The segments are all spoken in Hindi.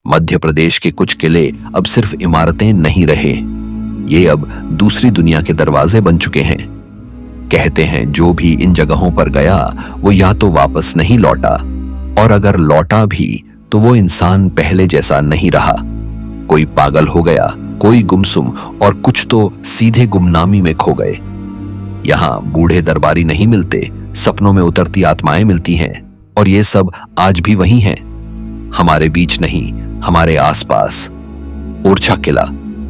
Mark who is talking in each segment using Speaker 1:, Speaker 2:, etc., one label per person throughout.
Speaker 1: मध्य प्रदेश के कुछ किले अब सिर्फ इमारतें नहीं रहे, ये अब दूसरी दुनिया के दरवाजे बन चुके हैं। कहते हैं जो भी इन जगहों पर गया वो या तो वापस नहीं लौटा, और अगर लौटा भी तो वो इंसान पहले जैसा नहीं रहा। कोई पागल हो गया, कोई गुमसुम, और कुछ तो सीधे गुमनामी में खो गए। यहाँ बूढ़े दरबारी नहीं मिलते, सपनों में उतरती आत्माएं मिलती हैं, और ये सब आज भी वही हैं, हमारे बीच नहीं, हमारे आसपास। ओरछा किला,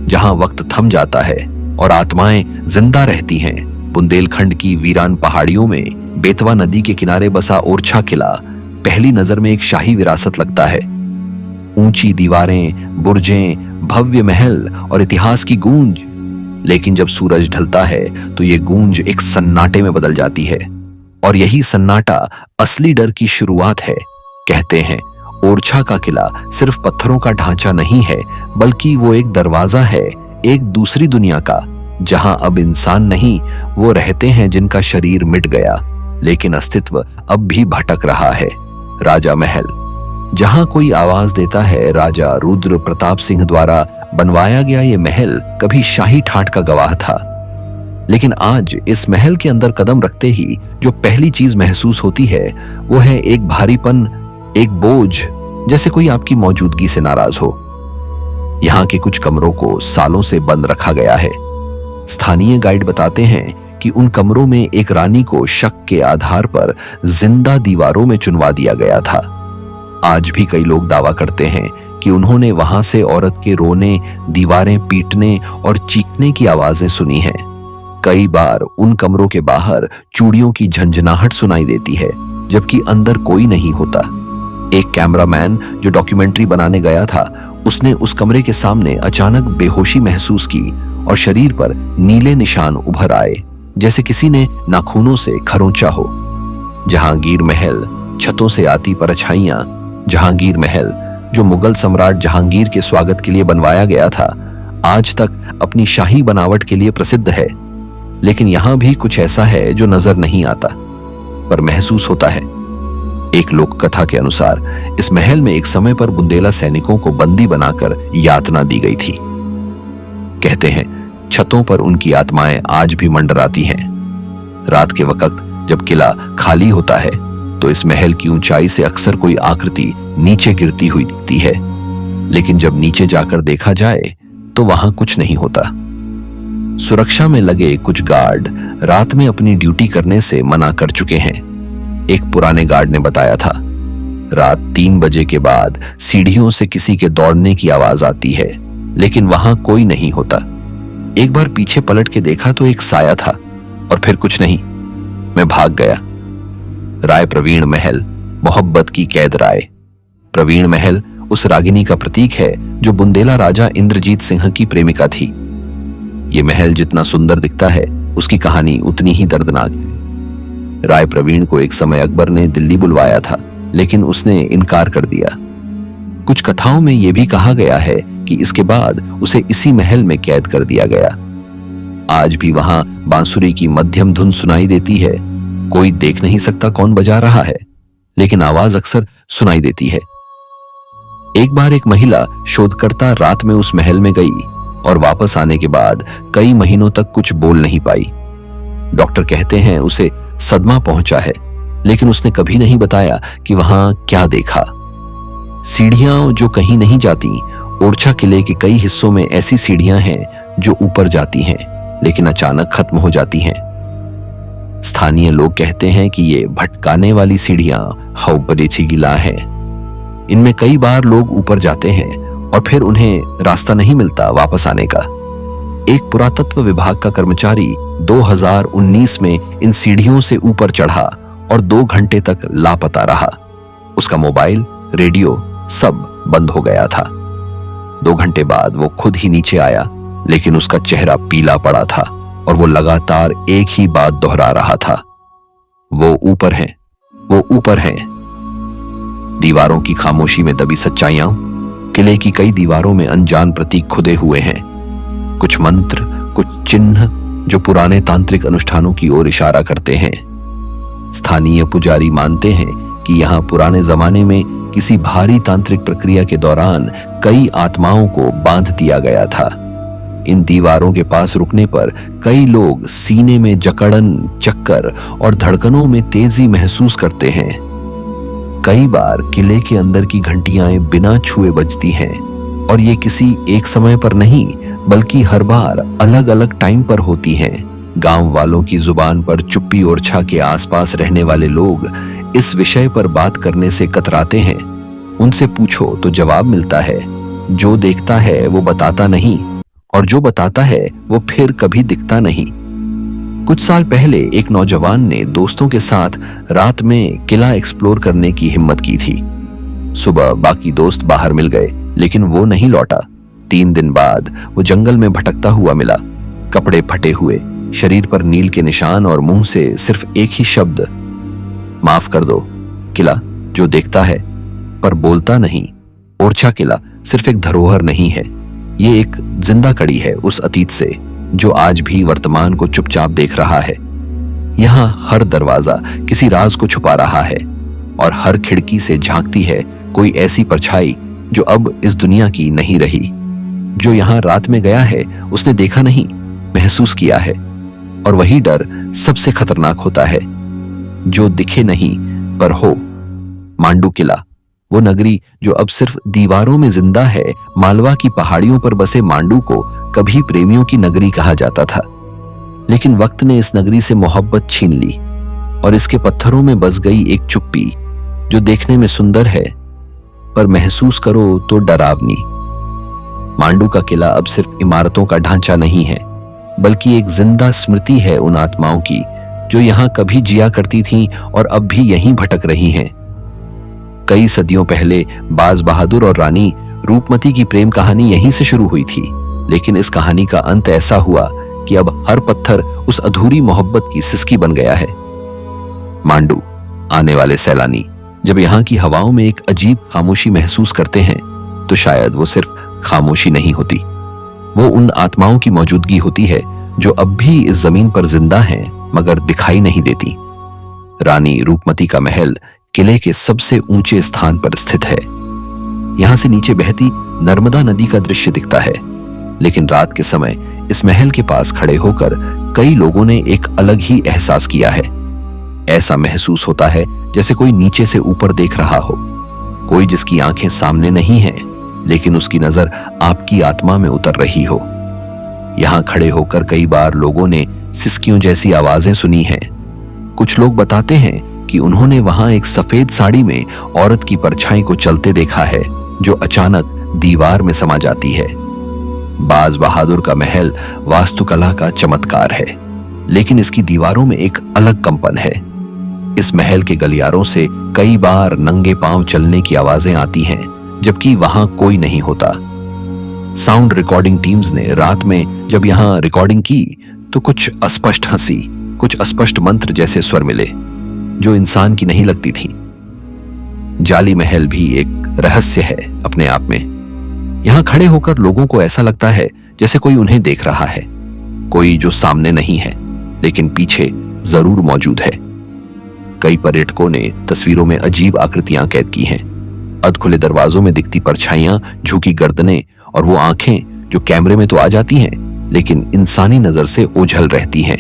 Speaker 1: जहां वक्त थम जाता है और आत्माएं जिंदा रहती हैं। बुंदेलखंड की वीरान पहाड़ियों में बेतवा नदी के किनारे बसा ओरछा किला पहली नजर में एक शाही विरासत लगता है। ऊंची दीवारें, बुर्जें, भव्य महल और इतिहास की गूंज। लेकिन जब सूरज ढलता है तो ये गूंज एक सन्नाटे में बदल जाती है, और यही सन्नाटा असली डर की शुरुआत है। कहते हैं ओरछा का किला सिर्फ पत्थरों का ढांचा नहीं है, बल्कि वो एक दरवाजा है एक दूसरी दुनिया का, जहां अब इंसान नहीं, वो रहते हैं जिनका शरीर मिट गया लेकिन अस्तित्व अब भी भटक रहा है। राजा महल, जहां कोई आवाज देता है, राजा रुद्र प्रताप सिंह द्वारा बनवाया गया ये महल कभी शाही ठाठ का गवाह था। लेकिन आज इस महल के अंदर कदम रखते ही जो पहली चीज महसूस होती है वो है एक भारीपन, एक बोझ, जैसे कोई आपकी मौजूदगी से नाराज हो। यहाँ के कुछ कमरों को सालों से बंद रखा गया है। स्थानीय गाइड बताते हैं कि उन कमरों में एक रानी को शक के आधार पर जिंदा दीवारों में चुनवा दिया गया था। आज भी कई लोग दावा करते हैं कि उन्होंने वहां से औरत के रोने, दीवारें पीटने और चीखने की आवाजें सुनी हैं। कई बार उन कमरों के बाहर चूड़ियों की झंझनाहट सुनाई देती है, जबकि अंदर कोई नहीं होता। एक कैमरामैन जो डॉक्यूमेंट्री बनाने गया था, उसने उस कमरे के सामने अचानक बेहोशी महसूस की और शरीर पर नीले निशान उभर आए, जैसे किसी ने नाखूनों से खरोंचा हो। जहांगीर महल, छतों से आती परछाइयां। जहांगीर महल, जो मुगल सम्राट जहांगीर के स्वागत के लिए बनवाया गया था, आज तक अपनी शाही बनावट के लिए प्रसिद्ध है। लेकिन यहां भी कुछ ऐसा है जो नजर नहीं आता पर महसूस होता है। एक लोक कथा के अनुसार इस महल में एक समय पर बुंदेला सैनिकों को बंदी बनाकर यातना दी गई थी। कहते हैं छतों पर उनकी आत्माएं आज भी मंडराती हैं। रात के वक्त जब किला खाली होता है तो इस महल की ऊंचाई से अक्सर कोई आकृति नीचे गिरती हुई दिखती है, लेकिन जब नीचे जाकर देखा जाए तो वहां कुछ नहीं होता। सुरक्षा में लगे कुछ गार्ड रात में अपनी ड्यूटी करने से मना कर चुके हैं। एक पुराने गार्ड ने बताया था, रात 3 बजे के बाद सीढ़ियों से किसी के दौड़ने की आवाज आती है, लेकिन वहां कोई नहीं होता। एक बार पीछे पलट के देखा तो एक साया था और फिर कुछ नहीं। मैं भाग गया। राय प्रवीण महल, मोहब्बत की कैद राय। प्रवीण महल उस रागिनी का प्रतीक है जो बुंदेला राजा इंद्रजीत सिंह की प्रेमिका थी। ये महल जितना सुंदर दिखता है, उसकी कहानी उतनी ही दर्दनाक है। राय प्रवीण को एक समय अकबर ने दिल्ली बुलवाया था, लेकिन उसने इनकार कर दिया। कुछ कथाओं में यह भी कहा गया है कि इसके बाद उसे इसी महल में कैद कर दिया गया। आज भी वहां बांसुरी की मध्यम धुन सुनाई देती है। कोई देख नहीं सकता कौन बजा रहा है, लेकिन आवाज अक्सर सुनाई देती है। एक बार एक महिला शोधकर्ता रात में उस महल में गई और वापस आने के बाद कई महीनों तक कुछ बोल नहीं पाई। डॉक्टर कहते हैं उसे सदमा पहुंचा है, लेकिन उसने कभी नहीं बताया कि वहां क्या देखा। सीढ़ियां जो कहीं नहीं जाती। ओरछा किले के कई हिस्सों में ऐसी सीढ़ियां हैं जो ऊपर जाती हैं, लेकिन अचानक खत्म हो जाती हैं। स्थानीय लोग कहते हैं कि ये भटकाने वाली सीढ़ियां हौबरेची गिला हैं। इनमें कई बार लोग ऊपर जाते हैं और फिर उन्हें रास्ता नहीं मिलता वापस आने का। एक पुरातत्व विभाग का कर्मचारी 2019 में इन सीढ़ियों से ऊपर चढ़ा और 2 घंटे तक लापता रहा। उसका मोबाइल, रेडियो सब बंद हो गया था। 2 घंटे बाद वो खुद ही नीचे आया, लेकिन उसका चेहरा पीला पड़ा था और वो लगातार एक ही बात दोहरा रहा था, वो ऊपर हैं, वो ऊपर हैं। दीवारों की खामोशी में दबी सच्चाइयां। किले की कई दीवारों में अनजान प्रतीक खुदे हुए हैं। कुछ मंत्र, कुछ चिन्ह जो पुराने तांत्रिक अनुष्ठानों की ओर इशारा करते हैं। स्थानीय पुजारी मानते हैं कि यहां पुराने जमाने में किसी भारी तांत्रिक प्रक्रिया के दौरान कई आत्माओं को बांध दिया गया था। इन दीवारों के पास रुकने पर कई लोग सीने में जकड़न, चक्कर और धड़कनों में तेजी महसूस करते हैं। कई बार किले के अंदर की घंटियां बिना छुए बजती हैं और ये किसी एक समय पर नहीं बल्कि हर बार अलग अलग टाइम पर होती हैं। गांव वालों की जुबान पर चुप्पी ओरछा के आसपास रहने वाले लोग इस विषय पर बात करने से कतराते हैं। उनसे पूछो तो जवाब मिलता है, जो देखता है वो बताता नहीं और जो बताता है वो फिर कभी दिखता नहीं। कुछ साल पहले एक नौजवान ने दोस्तों के साथ रात में किला एक्सप्लोर करने की हिम्मत की थी। सुबह बाकी दोस्त बाहर मिल गए लेकिन वो नहीं लौटा। 3 दिन बाद वो जंगल में भटकता हुआ मिला, कपड़े फटे हुए, शरीर पर नील के निशान और मुंह से सिर्फ एक ही शब्द, माफ कर दो। किला जो देखता है पर बोलता नहीं। ओरछा किला सिर्फ एक धरोहर नहीं है, ये एक जिंदा कड़ी है उस अतीत से जो आज भी वर्तमान को चुपचाप देख रहा है। यहाँ हर दरवाजा किसी राज को छुपा रहा है और हर खिड़की से झांकती है कोई ऐसी परछाई जो अब इस दुनिया की नहीं रही। जो यहाँ रात में गया है उसने देखा नहीं, महसूस किया है। और वही डर सबसे खतरनाक होता है, जो दिखे नहीं पर हो। मांडू किला, वो नगरी जो अब सिर्फ दीवारों में जिंदा है। मालवा की पहाड़ियों पर बसे मांडू को कभी प्रेमियों की नगरी कहा जाता था, लेकिन वक्त ने इस नगरी से मोहब्बत छीन ली और इसके पत्थरों में बस गई एक चुप्पी जो देखने में सुंदर है पर महसूस करो तो डरावनी। मांडू का किला अब सिर्फ इमारतों का ढांचा नहीं है बल्कि एक जिंदा स्मृति है उन आत्माओं की जो यहाँ कभी जिया करती थीं और अब भी यहीं भटक रही हैं। कई सदियों पहले बाज बहादुर और रानी रूपमती की प्रेम कहानी यहीं से शुरू हुई थी, लेकिन इस कहानी का अंत ऐसा हुआ कि अब हर पत्थर उस अधूरी मोहब्बत की सिसकी बन गया है। मांडू आने वाले सैलानी जब यहाँ की हवाओं में एक अजीब खामोशी महसूस करते हैं तो शायद वो सिर्फ खामोशी नहीं होती, वो उन आत्माओं की मौजूदगी होती है जो अब भी इस जमीन पर जिंदा हैं मगर दिखाई नहीं देती। रानी रूपमती का महल किले के सबसे ऊंचे स्थान पर स्थित है। यहां से नीचे बहती नर्मदा नदी का दृश्य दिखता है, लेकिन रात के समय इस महल के पास खड़े होकर कई लोगों ने एक अलग ही एहसास किया है। ऐसा महसूस होता है जैसे कोई नीचे से ऊपर देख रहा हो, कोई जिसकी आंखें सामने नहीं हैं, लेकिन उसकी नजर आपकी आत्मा में उतर रही हो। यहां खड़े होकर कई बार लोगों ने सिसकियों जैसी आवाजें सुनी हैं। कुछ लोग बताते हैं कि उन्होंने वहां एक सफेद साड़ी में औरत की परछाई को चलते देखा है जो अचानक दीवार में समा जाती है। बाज बहादुर का महल वास्तुकला का चमत्कार है, लेकिन इसकी दीवारों में एक अलग कंपन है। इस महल के गलियारों से कई बार नंगे पांव चलने की आवाजें आती हैं, जबकि वहां कोई नहीं होता। साउंड रिकॉर्डिंग टीम्स ने रात में जब यहां रिकॉर्डिंग की तो कुछ अस्पष्ट हंसी, कुछ अस्पष्ट मंत्र जैसे स्वर मिले जो इंसान की नहीं लगती थी। जाली महल भी एक रहस्य है अपने आप में। यहां खड़े होकर लोगों को ऐसा लगता है जैसे कोई उन्हें देख रहा है, कोई जो सामने नहीं है लेकिन पीछे जरूर मौजूद है। कई पर्यटकों ने तस्वीरों में अजीब आकृतियां कैद की हैं, अधखुले दरवाजों में दिखती परछाइयां, झुकी गर्दनें और वो आंखें जो कैमरे में तो आ जाती हैं लेकिन इंसानी नजर से ओझल रहती हैं।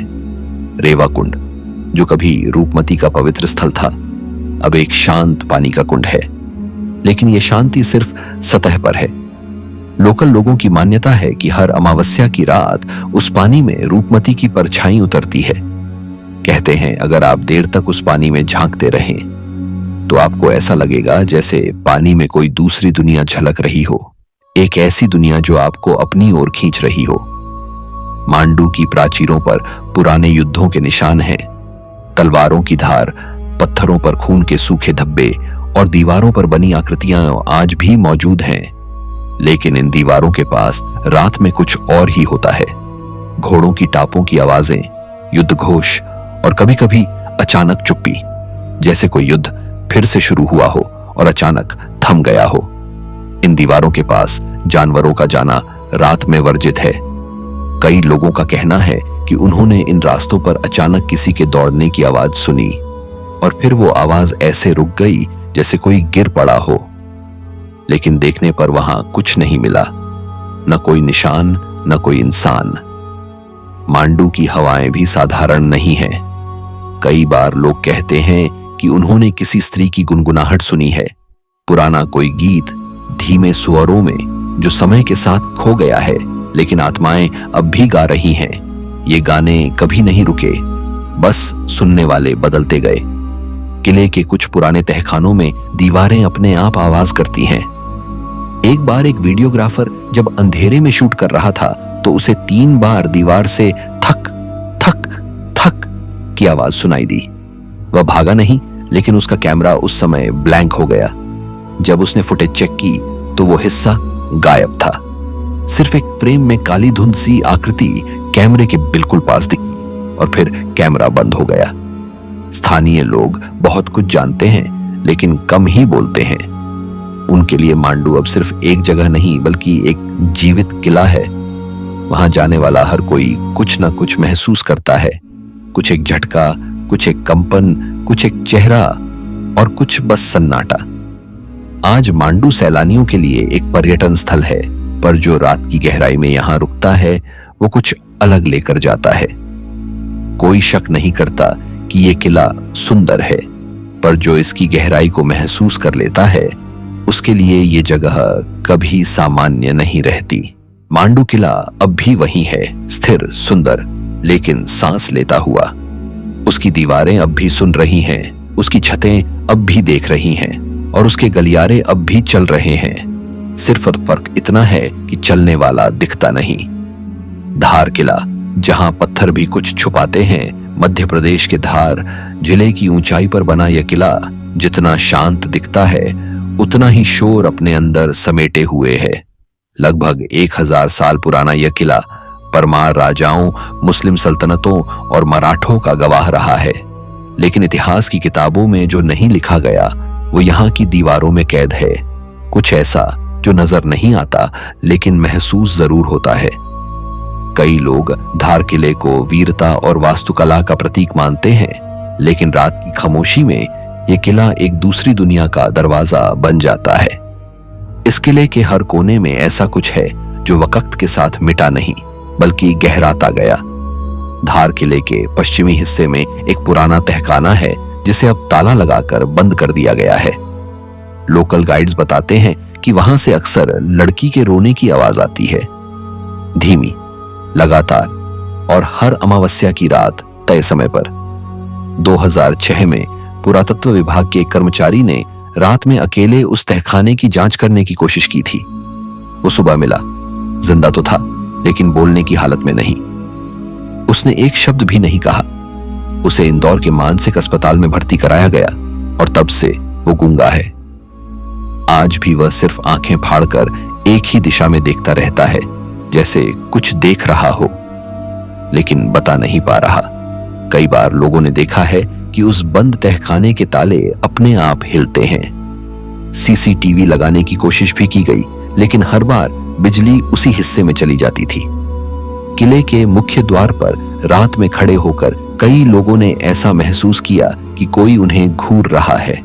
Speaker 1: रेवा कुंड जो कभी रूपमती का पवित्र स्थल था अब एक शांत पानी का कुंड है, लेकिन यह शांति सिर्फ सतह पर है। लोकल लोगों की मान्यता है कि हर अमावस्या की रात उस पानी में रूपमती की परछाई उतरती है। कहते हैं अगर आप देर तक उस पानी में झांकते रहें तो आपको ऐसा लगेगा जैसे पानी में कोई दूसरी दुनिया झलक रही हो, एक ऐसी दुनिया जो आपको अपनी ओर खींच रही हो। मांडू की प्राचीरों पर पुराने युद्धों के निशान हैं, तलवारों की धार, पत्थरों पर खून के सूखे धब्बे और दीवारों पर बनी आकृतियां आज भी मौजूद हैं। लेकिन इन दीवारों के पास रात में कुछ और ही होता है। घोड़ों की टापों की आवाजें, युद्ध घोष और कभी-कभी अचानक चुप्पी, जैसे कोई युद्ध फिर से शुरू हुआ हो और अचानक थम गया हो। इन दीवारों के पास जानवरों का जाना रात में वर्जित है। कई लोगों का कहना है कि उन्होंने इन रास्तों पर अचानक किसी के दौड़ने की आवाज सुनी और फिर वो आवाज ऐसे रुक गई जैसे कोई गिर पड़ा हो। लेकिन देखने पर वहां कुछ नहीं मिला, न कोई निशान, न कोई इंसान। मांडू की हवाएं भी साधारण नहीं हैं। कई बार लोग कहते हैं कि उन्होंने किसी स्त्री की गुनगुनाहट सुनी है, पुराना कोई गीत धीमे स्वरों में जो समय के साथ खो गया है, लेकिन आत्माएं अब भी गा रही हैं। ये गाने कभी नहीं रुके, बस सुनने वाले बदलते गए। किले के कुछ पुराने तहखानों में दीवारें अपने आप आवाज करती हैं। एक बार एक वीडियोग्राफर जब अंधेरे में शूट कर रहा था तो उसे 3 बार दीवार से थक थक थक की आवाज सुनाई दी। वह भागा नहीं, लेकिन उसका कैमरा उस समय ब्लैंक हो गया। जब उसने फुटेज चेक की तो वो हिस्सा गायब था। सिर्फ एक फ्रेम में काली धुंध सी आकृति कैमरे के बिल्कुल पास दिखी और फिर कैमरा बंद हो गया। स्थानीय लोग बहुत कुछ जानते हैं, लेकिन कम ही बोलते हैं। उनके लिए मांडू अब सिर्फ एक जगह नहीं, बल्कि एक जीवित किला है। वहां जाने वाला हर कोई कुछ ना कुछ महसूस करता है। कुछ एक झटका, कुछ एक कंपन, कुछ एक चेहरा और कुछ बस सन्नाटा। आज मांडू सैलानियों के लिए एक पर्यटन स्थल है, पर जो रात की गहराई में यहां रुकता है वो कुछ अलग लेकर जाता है। कोई शक नहीं करता कि ये किला सुंदर है, पर जो इसकी गहराई को महसूस कर लेता है उसके लिए ये जगह कभी सामान्य नहीं रहती। मांडू किला अब भी वही है, स्थिर, सुंदर, लेकिन सांस लेता हुआ। उसकी दीवारें अब भी सुन रही हैं, उसकी छतें अब भी देख रही हैं और उसके गलियारे अब भी चल रहे हैं। सिर्फ फर्क इतना है कि चलने वाला दिखता नहीं। धार किला, जहां पत्थर भी कुछ छुपाते हैं, मध्य प्रदेश के धार जिले की ऊंचाई पर बना यह किला जितना शांत दिखता है उतना ही शोर अपने अंदर समेटे हुए है। लगभग 1000 साल पुराना यह किला परमार राजाओं, मुस्लिम सल्तनतों और मराठों का गवाह रहा है। लेकिन इतिहास की किताबों में जो नहीं लिखा गया वो यहाँ की दीवारों में कैद है। कुछ ऐसा जो नजर नहीं आता, लेकिन महसूस जरूर होता है। कई लोग धार किले को वीरता और वास्तुकला का प्रतीक मानते हैं, लेकिन रात की खामोशी में यह किला एक दूसरी दुनिया का दरवाजा बन जाता है। इस किले के हर कोने में ऐसा कुछ है जो वक्त के साथ मिटा नहीं, बल्कि गहराता गया। धार किले के पश्चिमी हिस्से में एक पुराना तहखाना है जिसे अब ताला लगाकर बंद कर दिया गया है। लोकल गाइड्स बताते हैं कि वहां से अक्सर लड़की के रोने की आवाज आती है, धीमी, लगातार और हर अमावस्या की रात तय समय पर। 2006 में पुरातत्व विभाग के एक कर्मचारी ने रात में अकेले उस तहखाने की जांच करने की कोशिश की थी। वो सुबह मिला, जिंदा तो था लेकिन बोलने की हालत में नहीं। उसने एक शब्द भी नहीं कहा। उसे इंदौर के मानसिक अस्पताल में भर्ती कराया गया और तब से वो गूंगा है। आज भी वह सिर्फ आंखें फाड़कर एक ही दिशा में देखता रहता है, जैसे कुछ देख रहा हो लेकिन बता नहीं पा रहा। कई बार लोगों ने देखा है कि उस बंद तहखाने के ताले अपने आप हिलते हैं। सीसीटीवी लगाने की कोशिश भी की गई, लेकिन हर बार बिजली उसी हिस्से में चली जाती थी। किले के मुख्य द्वार पर रात में खड़े होकर कई लोगों ने ऐसा महसूस किया कि कोई उन्हें घूर रहा है।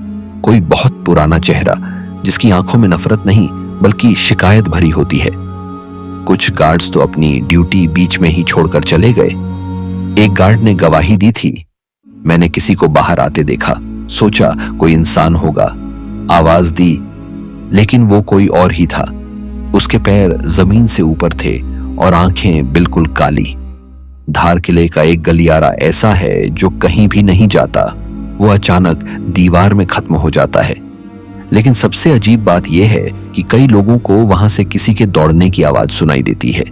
Speaker 1: कोई बहुत पुराना चेहरा जिसकी आंखों में नफरत नहीं बल्कि शिकायत भरी होती है। कुछ गार्ड्स तो अपनी ड्यूटी बीच में ही छोड़कर चले गए। एक गार्ड ने गवाही दी थी, मैंने किसी को बाहर आते देखा, सोचा कोई इंसान होगा, आवाज दी, लेकिन वो कोई और ही था। उसके पैर जमीन से ऊपर थे और आंखें बिल्कुल काली। धार किले का एक गलियारा ऐसा है जो कहीं भी नहीं जाता, वो अचानक दीवार में खत्म हो जाता है। लेकिन सबसे अजीब बात यह है कि कई लोगों को वहां से किसी के दौड़ने की आवाज सुनाई देती है।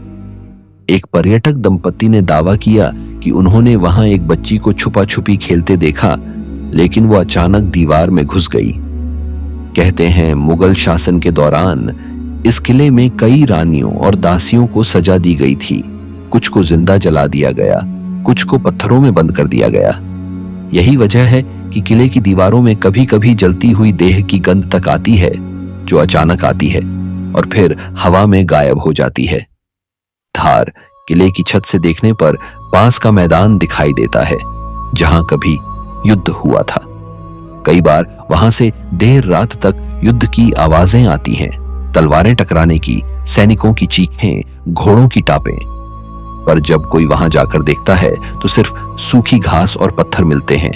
Speaker 1: एक पर्यटक दंपति ने दावा किया कि उन्होंने वहां एक बच्ची को छुपा छुपी खेलते देखा, लेकिन वो अचानक दीवार में घुस गई। कहते हैं मुगल शासन के दौरान इस किले में कई रानियों और दासियों को सजा दी गई थी। कुछ को जिंदा जला दिया गया, कुछ को पत्थरों में बंद कर दिया गया। यही वजह है कि किले की दीवारों में कभी कभी जलती हुई देह की गंध तक आती है, जो अचानक आती है और फिर हवा में गायब हो जाती है। धार किले की छत से देखने पर पास का मैदान दिखाई देता है, जहां कभी युद्ध हुआ था। कई बार वहां से देर रात तक युद्ध की आवाजें आती हैं, तलवारें टकराने की, सैनिकों की चीखें, घोड़ों की टापें। पर जब कोई वहां जाकर देखता है तो सिर्फ सूखी घास और पत्थर मिलते हैं।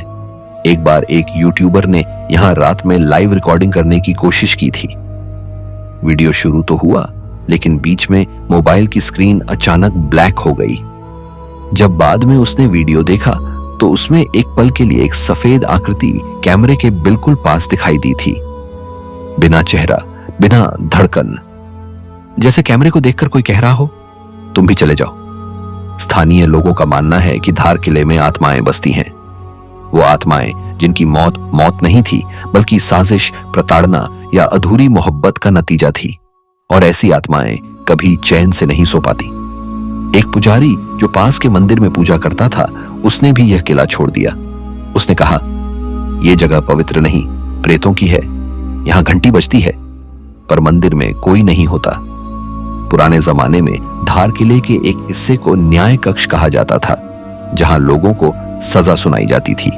Speaker 1: एक बार एक यूट्यूबर ने यहां रात में लाइव रिकॉर्डिंग करने की कोशिश की थी। वीडियो शुरू तो हुआ, लेकिन बीच में मोबाइल की स्क्रीन अचानक ब्लैक हो गई। जब बाद में उसने वीडियो देखा तो उसमें एक पल के लिए एक सफेद आकृति कैमरे के बिल्कुल पास दिखाई दी थी, बिना चेहरा, बिना धड़कन, जैसे कैमरे को देखकर कोई कह रहा हो, तुम भी चले जाओ। स्थानीय लोगों का मानना है कि धार किले में आत्माएं बसती हैं। वो आत्माएं जिनकी मौत नहीं थी, बल्कि साजिश, प्रताड़ना या अधूरी मोहब्बत का नतीजा थी। और ऐसी आत्माएं कभी चैन से नहीं सो पाती। एक पुजारी जो पास के मंदिर में पूजा करता था, उसने भी यह किला छोड़ दिया। उसने कहा, यह जगह पवित्र नहीं, प्रेतों की है। यहां घंटी बजती है, पर मंदिर में कोई नहीं होता। पुराने जमाने में धार किले के एक हिस्से को न्याय कक्ष कहा जाता था, जहां लोगों को सजा सुनाई जाती थी।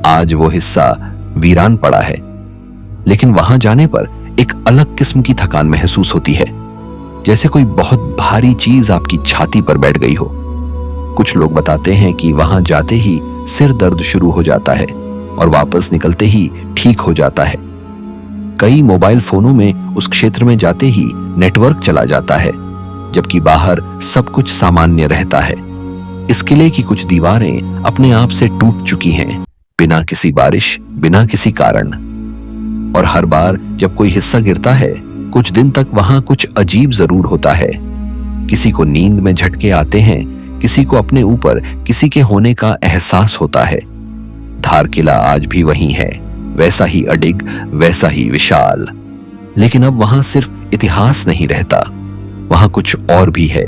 Speaker 1: आज वो हिस्सा वीरान पड़ा है, लेकिन वहां जाने पर एक अलग किस्म की थकान महसूस होती है, जैसे कोई बहुत भारी चीज आपकी छाती पर बैठ गई हो। कुछ लोग बताते हैं कि वहां जाते ही सिर दर्द शुरू हो जाता है और वापस निकलते ही ठीक हो जाता है। कई मोबाइल फोनों में उस क्षेत्र में जाते ही नेटवर्क चला जाता है, जबकि बाहर सब कुछ सामान्य रहता है। इस किले की कुछ दीवारें अपने आप से टूट चुकी हैं, बिना किसी बारिश, बिना किसी कारण। और हर बार जब कोई हिस्सा गिरता है, कुछ दिन तक वहां कुछ अजीब जरूर होता है। किसी को नींद में झटके आते हैं, किसी को अपने ऊपर किसी के होने का एहसास होता है। धार किला आज भी वही है, वैसा ही अडिग, वैसा ही विशाल। लेकिन अब वहां सिर्फ इतिहास नहीं रहता, वहां कुछ और भी है।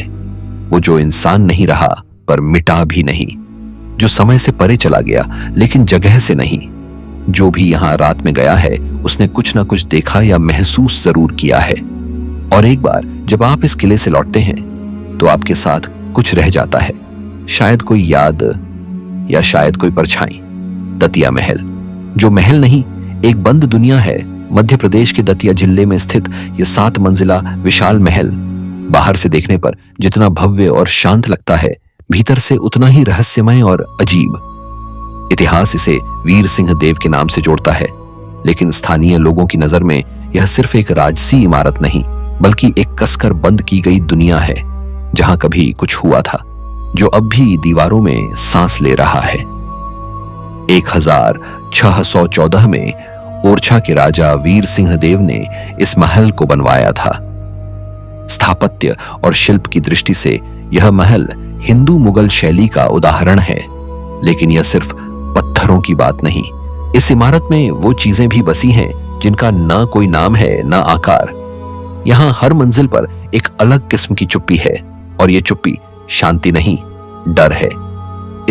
Speaker 1: वो जो इंसान नहीं रहा, पर मिटा भी नहीं, जो समय से परे चला गया, लेकिन जगह से नहीं। जो भी यहां रात में गया है, उसने कुछ ना कुछ देखा या महसूस जरूर किया है। और एक बार जब आप इस किले से लौटते हैं, तो आपके साथ कुछ रह जाता है। शायद कोई याद, या शायद कोई परछाई। दतिया महल, जो महल नहीं, एक बंद दुनिया है। मध्य प्रदेश के दतिया जिले में स्थित यह 7 मंजिला विशाल महल बाहर से देखने पर जितना भव्य और शांत लगता है, भीतर से उतना ही रहस्यमय और अजीब। इतिहास इसे वीर सिंह देव के नाम से जोड़ता है, लेकिन स्थानीय लोगों की नजर में यह सिर्फ एक राजसी इमारत नहीं, बल्कि एक कसकर बंद की गई दुनिया है, जहां कभी कुछ हुआ था, जो अब भी दीवारों में सांस ले रहा है। 1614 में ओरछा के राजा वीर सिंह देव ने इस महल को बनवाया था। स्थापत्य और शिल्प की दृष्टि से यह महल हिंदू मुगल शैली का उदाहरण है, लेकिन यह सिर्फ पत्थरों की बात नहीं। इस इमारत में वो चीजें भी बसी हैं जिनका ना कोई नाम है, ना आकार। यहां हर मंजिल पर एक अलग किस्म की चुप्पी है, और ये चुप्पी शांति नहीं, डर है।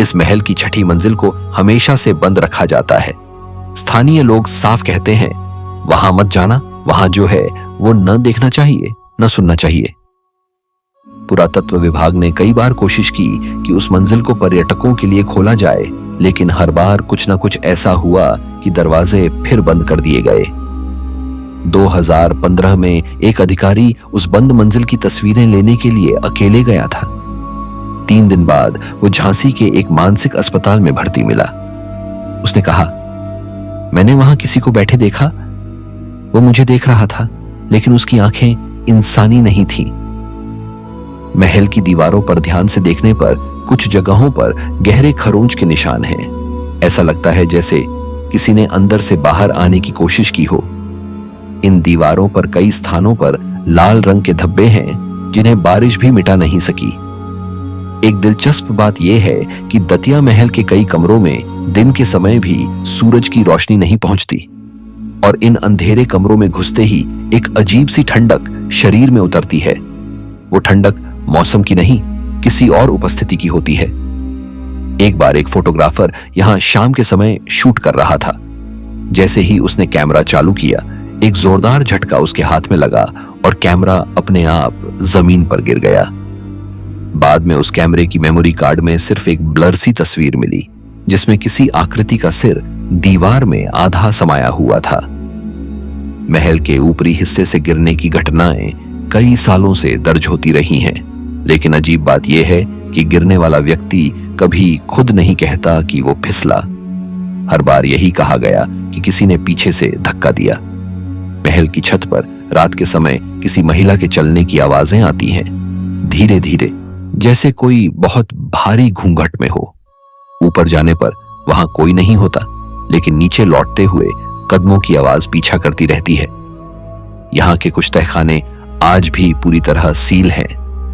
Speaker 1: इस महल की 6ठी मंजिल को हमेशा से बंद रखा जाता है। स्थानीय लोग साफ कहते हैं, वहां मत जाना, वहां जो है वो न देखना चाहिए, न सुनना चाहिए। पुरातत्व विभाग ने कई बार कोशिश की कि उस मंजिल को पर्यटकों के लिए खोला जाए, लेकिन हर बार कुछ न कुछ ऐसा हुआ कि दरवाजे फिर बंद कर दिए गए। 2015 में एक अधिकारी उस बंद मंजिल की तस्वीरें लेने के लिए अकेले गया था। 3 दिन बाद वो झांसी के एक मानसिक अस्पताल में भर्ती मिला। उसने कहा, मैंने वहां किसी को बैठे देखा, वो मुझे देख रहा था, लेकिन उसकी आंखें इंसानी नहीं थीं। महल की दीवारों पर ध्यान से देखने पर कुछ जगहों पर गहरे खरोंच के निशान हैं। ऐसा लगता है जैसे किसी ने अंदर से बाहर आने की कोशिश की हो। इन दीवारों पर कई स्थानों पर लाल रंग के धब्बे हैं, जिन्हें बारिश भी मिटा नहीं सकी। एक दिलचस्प बात यह है कि दतिया महल के कई कमरों में दिन के समय भी सूरज की रोशनी नहीं पहुंचती, और इन अंधेरे कमरों में घुसते ही एक अजीब सी ठंडक शरीर में उतरती है। वो ठंडक मौसम की नहीं, किसी और उपस्थिति की होती है। एक बार एक फोटोग्राफर यहां शाम के समय शूट कर रहा था। जैसे ही उसने कैमरा चालू किया, एक जोरदार झटका उसके हाथ में लगा और कैमरा अपने आप जमीन पर गिर गया। बाद में उस कैमरे की मेमोरी कार्ड में सिर्फ एक ब्लर सी तस्वीर मिली, जिसमें किसी आकृति का सिर दीवार में आधा समाया हुआ था। महल के ऊपरी हिस्से से गिरने की घटनाएं कई सालों से दर्ज होती रही हैं, लेकिन अजीब बात यह है कि गिरने वाला व्यक्ति कभी खुद नहीं कहता कि वो फिसला। हर बार यही कहा गया कि किसी ने पीछे से धक्का दिया। महल की छत पर रात के समय किसी महिला के चलने की आवाजें आती हैं, धीरे धीरे, जैसे कोई बहुत भारी घूंघट में हो। ऊपर जाने पर वहां कोई नहीं होता, लेकिन नीचे लौटते हुए कदमों की आवाज पीछा करती रहती है। यहाँ के कुछ तहखाने आज भी पूरी तरह सील हैं।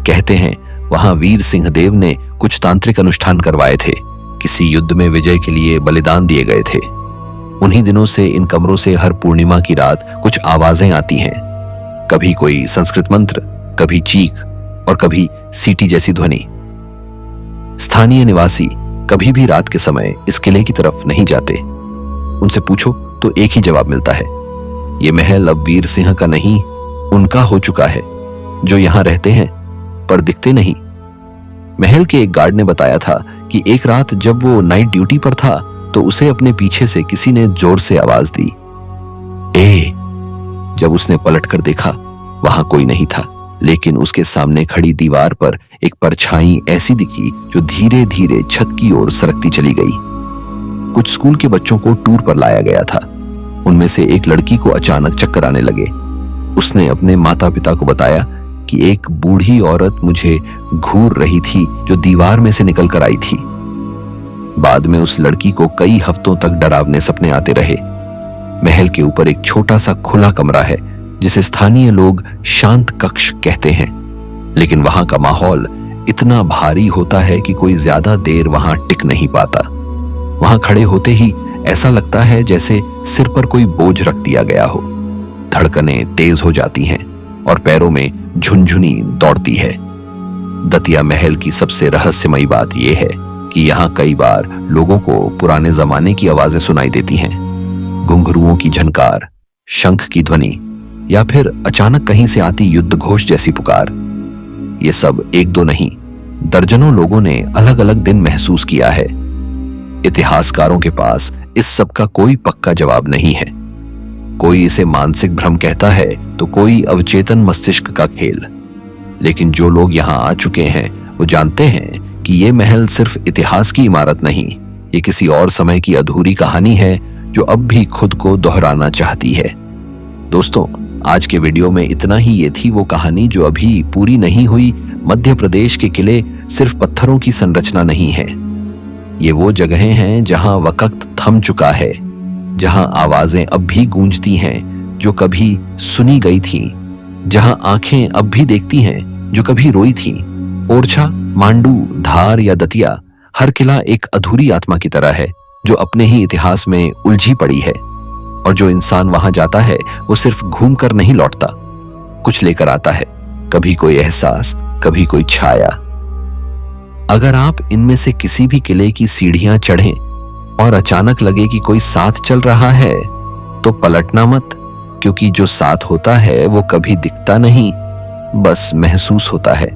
Speaker 1: कहते हैं वहां वीर सिंहदेव ने कुछ तांत्रिक अनुष्ठान करवाए थे, किसी युद्ध में विजय के लिए बलिदान दिए गए थे। उन्हीं दिनों से इन कमरों से हर पूर्णिमा की रात कुछ आवाजें आती हैं, कभी कोई संस्कृत मंत्र, कभी चीख और कभी सीटी जैसी ध्वनि। स्थानीय निवासी कभी भी रात के समय इस किले की तरफ नहीं जाते। उनसे पूछो तो एक ही जवाब मिलता है, ये महल अब वीर सिंह का नहीं, उनका हो चुका है, जो यहां रहते हैं पर दिखते नहीं। महल के एक गार्ड ने बताया था कि एक रात जब वो नाइट ड्यूटी पर था तो उसे अपने पीछे से किसी ने जोर से आवाज दी, ए। जब उसने पलटकर देखा, वहां कोई नहीं था, लेकिन उसके सामने खड़ी दीवार पर एक परछाई ऐसी दिखी जो धीरे धीरे छत की ओर सरकती चली गई। कुछ स्कूल के बच्चों को टूर पर लाया गया था। उनमें से एक लड़की को अचानक चक्कर आने लगे। उसने अपने माता पिता को बताया कि एक बूढ़ी औरत मुझे घूर रही थी जो दीवार में से निकल कर आई थी। बाद में उस लड़की को कई हफ्तों तक डरावने सपने आते रहे। महल के ऊपर एक छोटा सा खुला कमरा है जिसे स्थानीय लोग शांत कक्ष कहते हैं, लेकिन वहां का माहौल इतना भारी होता है कि कोई ज्यादा देर वहां टिक नहीं पाता। वहां खड़े होते ही ऐसा लगता है जैसे सिर पर कोई बोझ रख दिया गया हो। धड़कनें तेज हो जाती हैं और पैरों में झुनझुनी दौड़ती है। दतिया महल की सबसे रहस्यमयी बात यह है कि यहाँ कई बार लोगों को पुराने जमाने की आवाजें सुनाई देती हैं, घुंघरुओं की झनकार, शंख की ध्वनि या फिर अचानक कहीं से आती युद्ध घोष जैसी पुकार। ये सब एक दो नहीं, दर्जनों लोगों ने अलग अलग दिन महसूस किया है। इतिहासकारों के पास इस सब का कोई पक्का जवाब नहीं है। कोई इसे मानसिक भ्रम कहता है तो कोई अवचेतन मस्तिष्क का खेल। लेकिन जो लोग यहाँ आ चुके हैं वो जानते हैं कि ये महल सिर्फ इतिहास की इमारत नहीं, ये किसी और समय की अधूरी कहानी है जो अब भी खुद को दोहराना चाहती है। दोस्तों, आज के वीडियो में इतना ही। ये थी वो कहानी जो अभी पूरी नहीं हुई। मध्य प्रदेश के किले सिर्फ पत्थरों की संरचना नहीं है, ये वो जगहें हैं जहां वक्त थम चुका है, जहां आवाजें अब भी गूंजती हैं जो कभी सुनी गई थीं, जहां आंखें अब भी देखती हैं जो कभी रोई थीं। ओरछा, मांडू, धार या दतिया, हर किला एक अधूरी आत्मा की तरह है जो अपने ही इतिहास में उलझी पड़ी है। और जो इंसान वहां जाता है वो सिर्फ घूम कर नहीं लौटता, कुछ लेकर आता है, कभी कोई एहसास, कभी कोई छाया। अगर आप इनमें से किसी भी किले की सीढ़ियां चढ़ें और अचानक लगे कि कोई साथ चल रहा है तो पलटना मत, क्योंकि जो साथ होता है वो कभी दिखता नहीं, बस महसूस होता है।